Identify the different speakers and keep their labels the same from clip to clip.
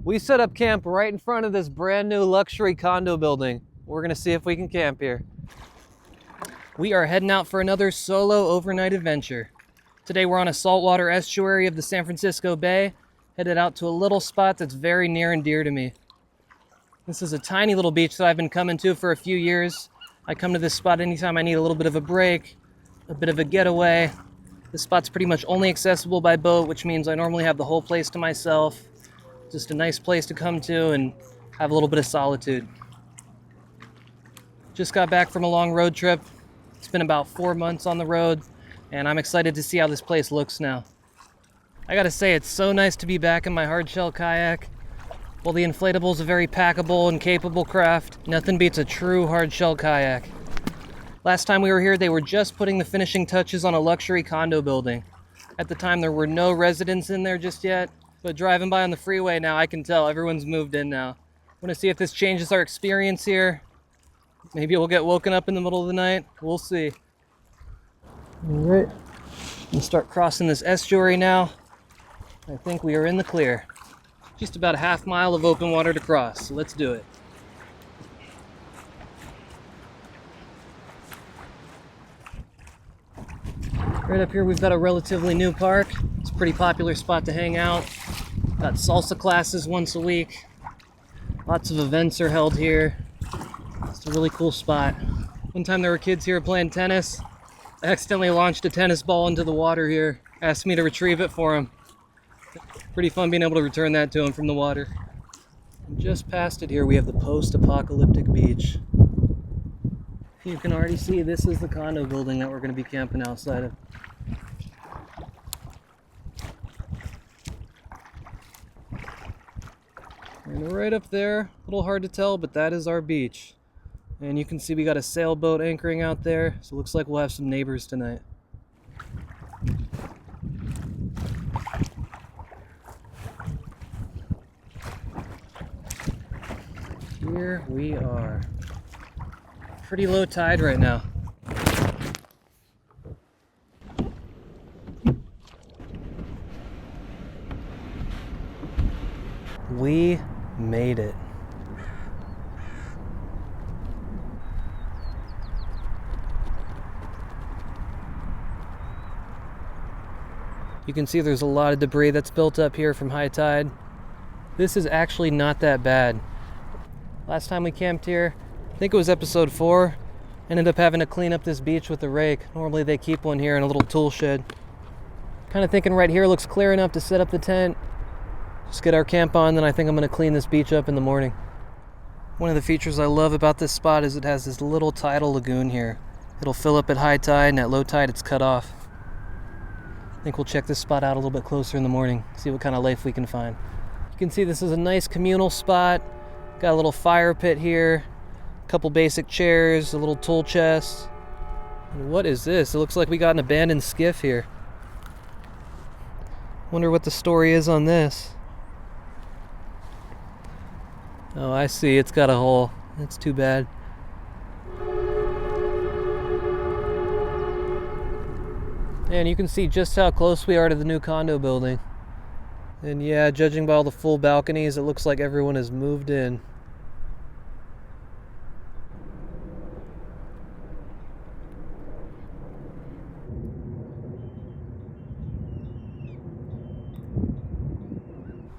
Speaker 1: We set up camp right in front of this brand new luxury condo building. We're gonna see if we can camp here. We are heading out for another solo overnight adventure. Today we're on a saltwater estuary of the San Francisco Bay, headed out to a little spot that's very near and dear to me. This is a tiny little beach that I've been coming to for a few years. I come to this spot anytime I need a little bit of a break, a bit of a getaway. This spot's pretty much only accessible by boat, which means I normally have the whole place to myself. Just a nice place to come to and have a little bit of solitude. Just got back from a long road trip. It's been about 4 months on the road, and I'm excited to see how this place looks now. I gotta say, it's so nice to be back in my hardshell kayak. While the inflatable is a very packable and capable craft, nothing beats a true hardshell kayak. Last time we were here, they were just putting the finishing touches on a luxury condo building. At the time, there were no residents in there just yet, but driving by on the freeway now, I can tell everyone's moved in now. I want to see if this changes our experience here. Maybe we'll get woken up in the middle of the night. We'll see. All right, we'll start crossing this estuary now. I think we are in the clear. Just about a half mile of open water to cross, so let's do it. Right up here we've got a relatively new park. It's a pretty popular spot to hang out. Got salsa classes once a week. Lots of events are held here. It's a really cool spot. One time there were kids here playing tennis. I accidentally launched a tennis ball into the water here. Asked me to retrieve it for him. Pretty fun being able to return that to him from the water. And just past it here we have the post-apocalyptic beach. You can already see this is the condo building that we're going to be camping outside of. And right up there, a little hard to tell, but that is our beach. And you can see we got a sailboat anchoring out there, so it looks like we'll have some neighbors tonight. Here we are. Pretty low tide right now. We made it. You can see there's a lot of debris that's built up here from high tide. This is actually not that bad. Last time we camped here, I think it was episode 4, ended up having to clean up this beach with a rake. Normally they keep one here in a little tool shed. Kind of thinking right here looks clear enough to set up the tent. Just get our camp on, then I think I'm going to clean this beach up in the morning. One of the features I love about this spot is it has this little tidal lagoon here. It'll fill up at high tide, and at low tide it's cut off. I think we'll check this spot out a little bit closer in the morning, see what kind of life we can find. You can see this is a nice communal spot. Got a little fire pit here, a couple basic chairs, a little tool chest. And what is this? It looks like we got an abandoned skiff here. Wonder what the story is on this. Oh, I see. It's got a hole. That's too bad. And you can see just how close we are to the new condo building. And yeah, judging by all the full balconies, it looks like everyone has moved in.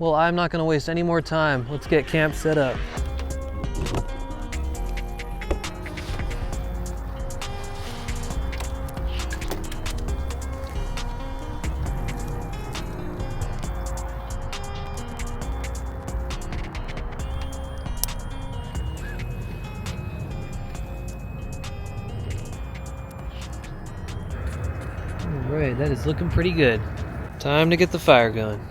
Speaker 1: Well, I'm not going to waste any more time. Let's get camp set up. Alright, that is looking pretty good. Time to get the fire going.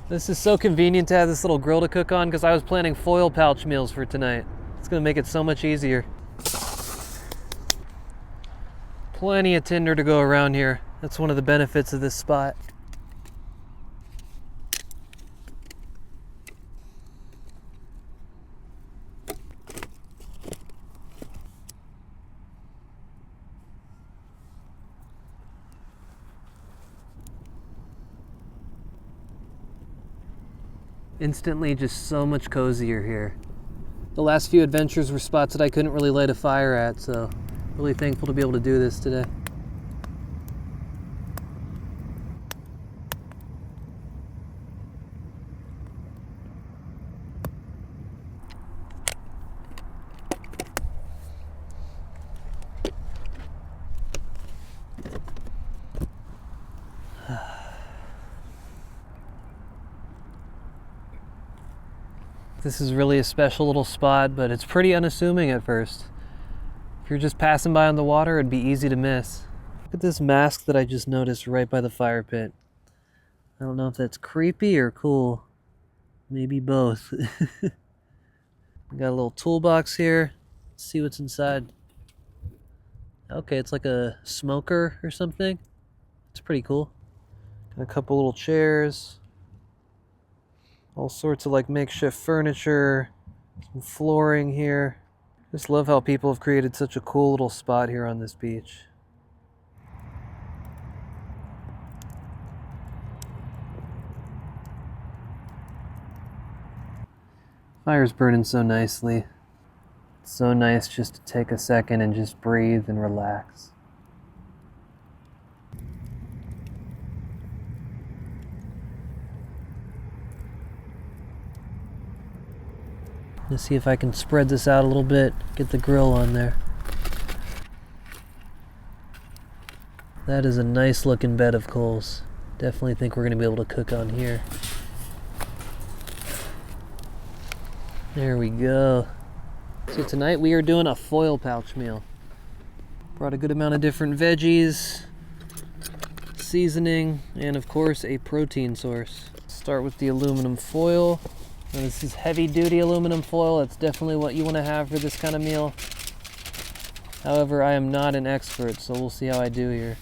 Speaker 1: This is so convenient to have this little grill to cook on because I was planning foil pouch meals for tonight. It's going to make it so much easier. Plenty of tinder to go around here. That's one of the benefits of this spot. Instantly just so much cozier here. The last few adventures were spots that I couldn't really light a fire at, so really thankful to be able to do this today. This is really a special little spot, but it's pretty unassuming at first. If you're just passing by on the water, it'd be easy to miss. Look at this mask that I just noticed right by the fire pit. I don't know if that's creepy or cool. Maybe both. We got a little toolbox here. Let's see what's inside. Okay, it's like a smoker or something. It's pretty cool. Got a couple little chairs. All sorts of like makeshift furniture, some flooring here. Just love how people have created such a cool little spot here on this beach. Fire's burning so nicely. It's so nice just to take a second and just breathe and relax. Let's see if I can spread this out a little bit, get the grill on there. That is a nice looking bed of coals. Definitely think we're going to be able to cook on here. There we go. So tonight we are doing a foil pouch meal. Brought a good amount of different veggies, seasoning, and of course a protein source. Start with the aluminum foil. Now this is heavy duty aluminum foil. That's definitely what you want to have for this kind of meal. However, I am not an expert, so we'll see how I do here.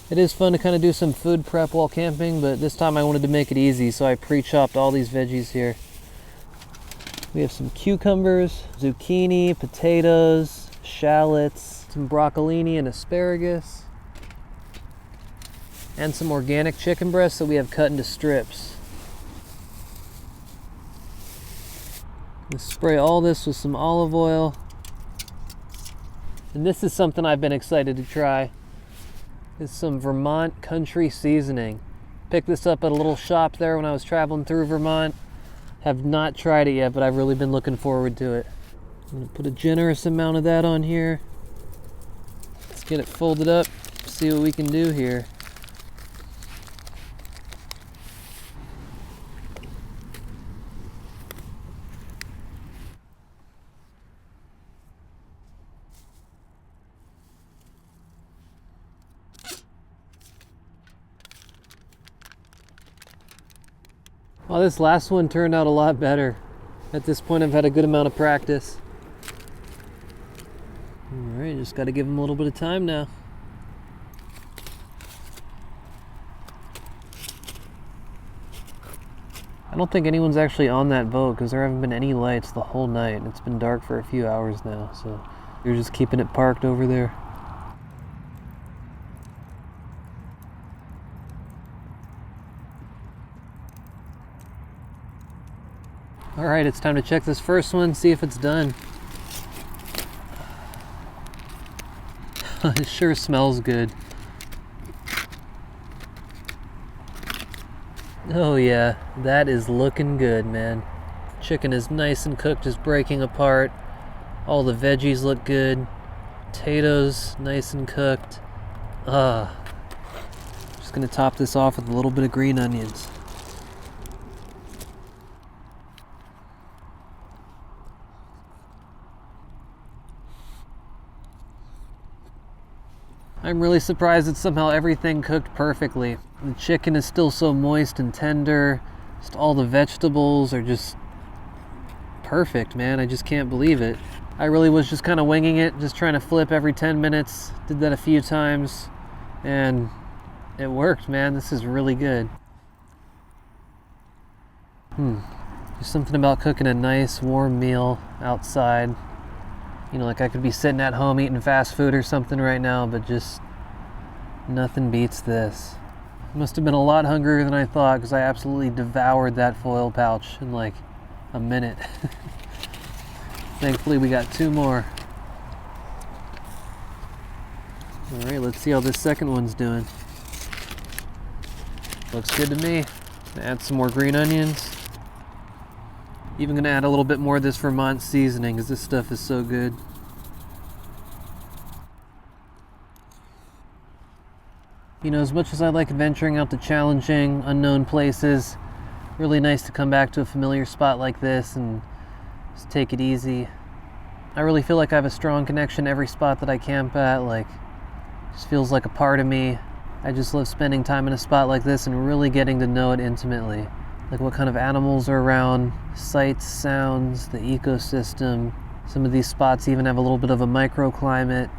Speaker 1: It is fun to kind of do some food prep while camping, but this time I wanted to make it easy, so I pre-chopped all these veggies here. We have some cucumbers, zucchini, potatoes, shallots, some broccolini and asparagus, and some organic chicken breasts that we have cut into strips. Let's spray all this with some olive oil. And this is something I've been excited to try. It's some Vermont country seasoning. Picked this up at a little shop there when I was traveling through Vermont. Have not tried it yet, but I've really been looking forward to it. I'm gonna put a generous amount of that on here. Let's get it folded up, see what we can do here. Well, this last one turned out a lot better. At this point, I've had a good amount of practice. All right, just got to give them a little bit of time now. I don't think anyone's actually on that boat because there haven't been any lights the whole night. It's been dark for a few hours now, so you're just keeping it parked over there. All right, it's time to check this first one, see if it's done. It sure smells good. Oh yeah, that is looking good, man. Chicken is nice and cooked, just breaking apart. All the veggies look good. Potatoes, nice and cooked. Just gonna top this off with a little bit of green onions. I'm really surprised that somehow everything cooked perfectly. The chicken is still so moist and tender. Just all the vegetables are just perfect, man. I just can't believe it. I really was just kind of winging it, just trying to flip every 10 minutes. Did that a few times, and it worked, man. This is really good. There's something about cooking a nice warm meal outside. You know, like I could be sitting at home eating fast food or something right now, but just nothing beats this. Must have been a lot hungrier than I thought because I absolutely devoured that foil pouch in like a minute. Thankfully we got 2 more. Alright, let's see how this second one's doing. Looks good to me. Gonna add some more green onions. Even gonna add a little bit more of this Vermont seasoning because this stuff is so good. You know, as much as I like adventuring out to challenging, unknown places, really nice to come back to a familiar spot like this and just take it easy. I really feel like I have a strong connection to every spot that I camp at, like, just feels like a part of me. I just love spending time in a spot like this and really getting to know it intimately. Like what kind of animals are around, sights, sounds, the ecosystem. Some of these spots even have a little bit of a microclimate.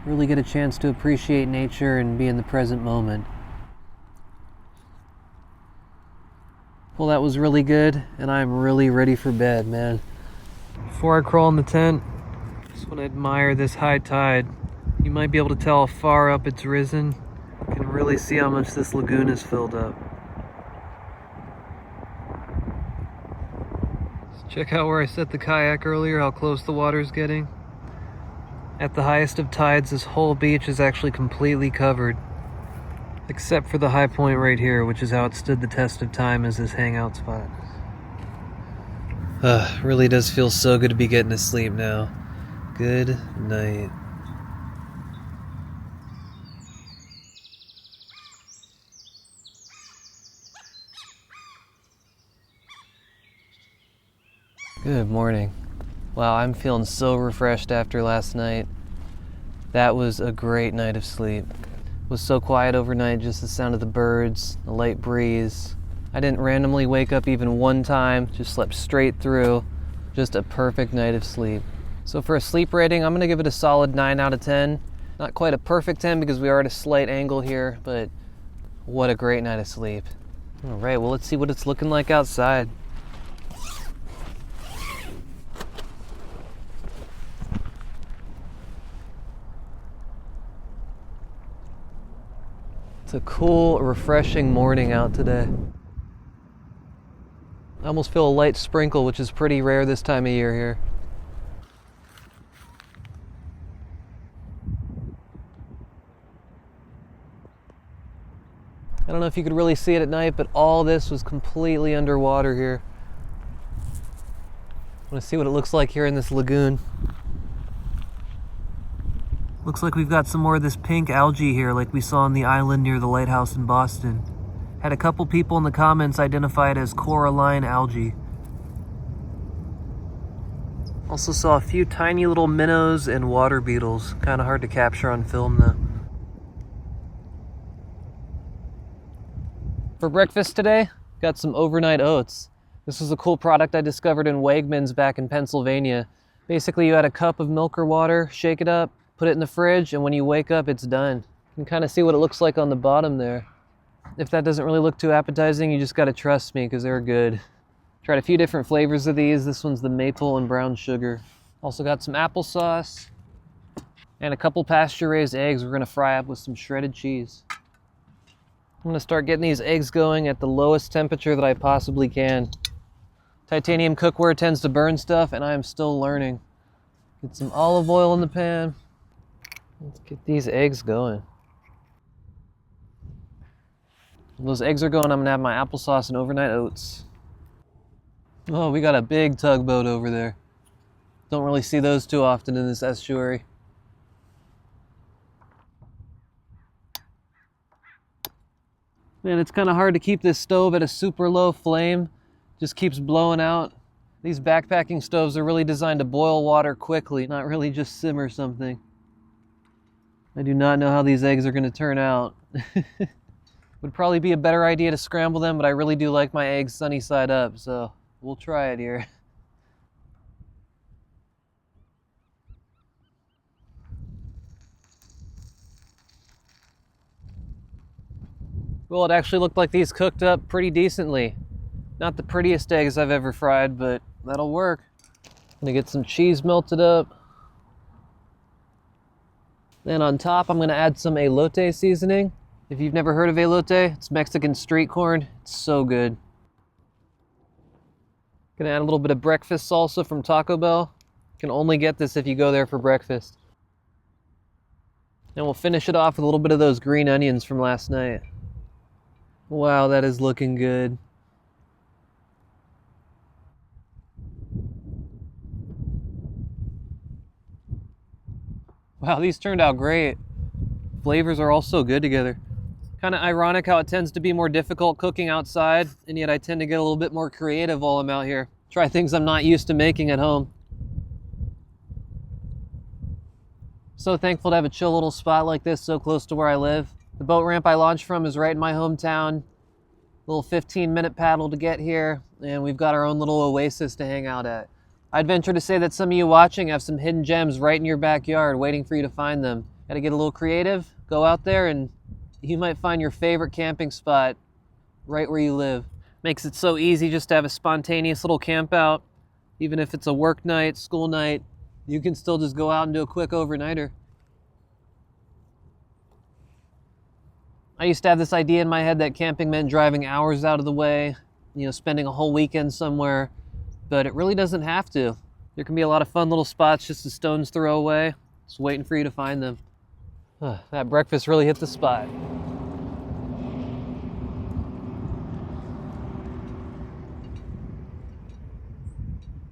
Speaker 1: Really get a chance to appreciate nature and be in the present moment. Well, that was really good, and I'm really ready for bed, man. Before I crawl in the tent, just want to admire this high tide. You might be able to tell how far up it's risen. You can really see how much this lagoon is filled up. Check out where I set the kayak earlier, how close the water's getting. At the highest of tides, this whole beach is actually completely covered. Except for the high point right here, which is how it stood the test of time as this hangout spot. Really does feel so good to be getting to sleep now. Good night. Good morning. Wow, I'm feeling so refreshed after last night. That was a great night of sleep. It was so quiet overnight, just the sound of the birds, the light breeze. I didn't randomly wake up even one time, just slept straight through. Just a perfect night of sleep. So for a sleep rating, I'm gonna give it a solid 9 out of 10. Not quite a perfect 10 because we are at a slight angle here, but what a great night of sleep. All right, well, let's see what it's looking like outside. It's a cool, refreshing morning out today. I almost feel a light sprinkle, which is pretty rare this time of year here. I don't know if you could really see it at night, but all this was completely underwater here. I want to see what it looks like here in this lagoon. Looks like we've got some more of this pink algae here like we saw on the island near the lighthouse in Boston. Had a couple people in the comments identify it as coralline algae. Also saw a few tiny little minnows and water beetles. Kind of hard to capture on film though. For breakfast today, got some overnight oats. This was a cool product I discovered in Wegmans back in Pennsylvania. Basically you add a cup of milk or water, shake it up, put it in the fridge, and when you wake up, it's done. You can kind of see what it looks like on the bottom there. If that doesn't really look too appetizing, you just gotta trust me because they're good. Tried a few different flavors of these. This one's the maple and brown sugar. Also got some applesauce and a couple pasture-raised eggs we're gonna fry up with some shredded cheese. I'm gonna start getting these eggs going at the lowest temperature that I possibly can. Titanium cookware tends to burn stuff, and I am still learning. Get some olive oil in the pan. Let's get these eggs going. When those eggs are going, I'm gonna have my applesauce and overnight oats. Oh, we got a big tugboat over there. Don't really see those too often in this estuary. Man, it's kind of hard to keep this stove at a super low flame. Just keeps blowing out. These backpacking stoves are really designed to boil water quickly, not really just simmer something. I do not know how these eggs are going to turn out. Would probably be a better idea to scramble them, but I really do like my eggs sunny side up, so we'll try it here. Well, it actually looked like these cooked up pretty decently. Not the prettiest eggs I've ever fried, but that'll work. Gonna get some cheese melted up. Then on top, I'm gonna add some elote seasoning. If you've never heard of elote, it's Mexican street corn. It's so good. Gonna add a little bit of breakfast salsa from Taco Bell. You can only get this if you go there for breakfast. And we'll finish it off with a little bit of those green onions from last night. Wow, that is looking good. Wow, these turned out great. Flavors are all so good together. Kind of ironic how it tends to be more difficult cooking outside, and yet I tend to get a little bit more creative while I'm out here. Try things I'm not used to making at home. So thankful to have a chill little spot like this so close to where I live. The boat ramp I launched from is right in my hometown. Little 15-minute paddle to get here, and we've got our own little oasis to hang out at. I'd venture to say that some of you watching have some hidden gems right in your backyard waiting for you to find them. Gotta get a little creative, go out there, and you might find your favorite camping spot right where you live. Makes it so easy just to have a spontaneous little camp out. Even if it's a work night, school night, you can still just go out and do a quick overnighter. I used to have this idea in my head that camping meant driving hours out of the way, spending a whole weekend somewhere, but it really doesn't have to. There can be a lot of fun little spots just a stone's throw away, just waiting for you to find them. That breakfast really hit the spot.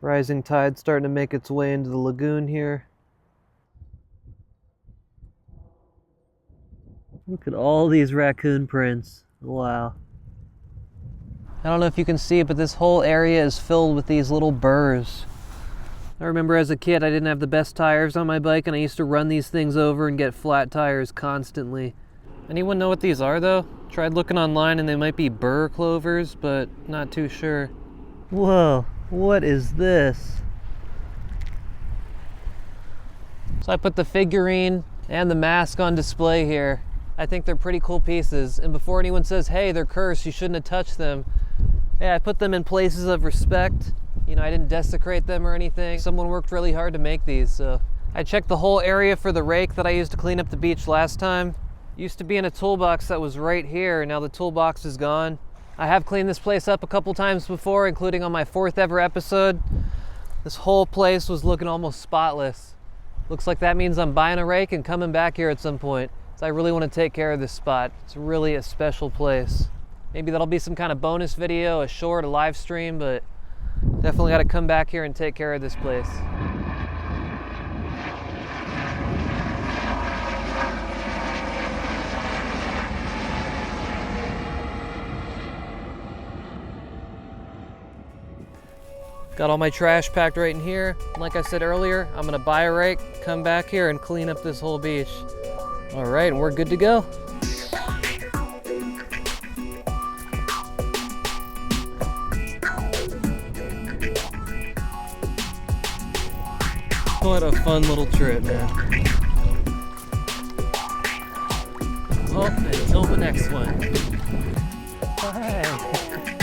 Speaker 1: Rising tide starting to make its way into the lagoon here. Look at all these raccoon prints. Wow. I don't know if you can see it, but this whole area is filled with these little burrs. I remember as a kid I didn't have the best tires on my bike, and I used to run these things over and get flat tires constantly. Anyone know what these are though? Tried looking online and they might be burr clovers, but not too sure. Whoa, what is this? So I put the figurine and the mask on display here. I think they're pretty cool pieces, and before anyone says, hey, they're cursed, you shouldn't have touched them, yeah, I put them in places of respect. I didn't desecrate them or anything. Someone worked really hard to make these, so. I checked the whole area for the rake that I used to clean up the beach last time. It used to be in a toolbox that was right here, and now the toolbox is gone. I have cleaned this place up a couple times before, including on my 4th ever episode. This whole place was looking almost spotless. Looks like that means I'm buying a rake and coming back here at some point. So I really want to take care of this spot. It's really a special place. Maybe that'll be some kind of bonus video, a short, a live stream, but definitely got to come back here and take care of this place. Got all my trash packed right in here. Like I said earlier, I'm gonna buy a rake, come back here and clean up this whole beach. All right, and we're good to go. What a fun little trip, man. Oh, until the next one. Bye.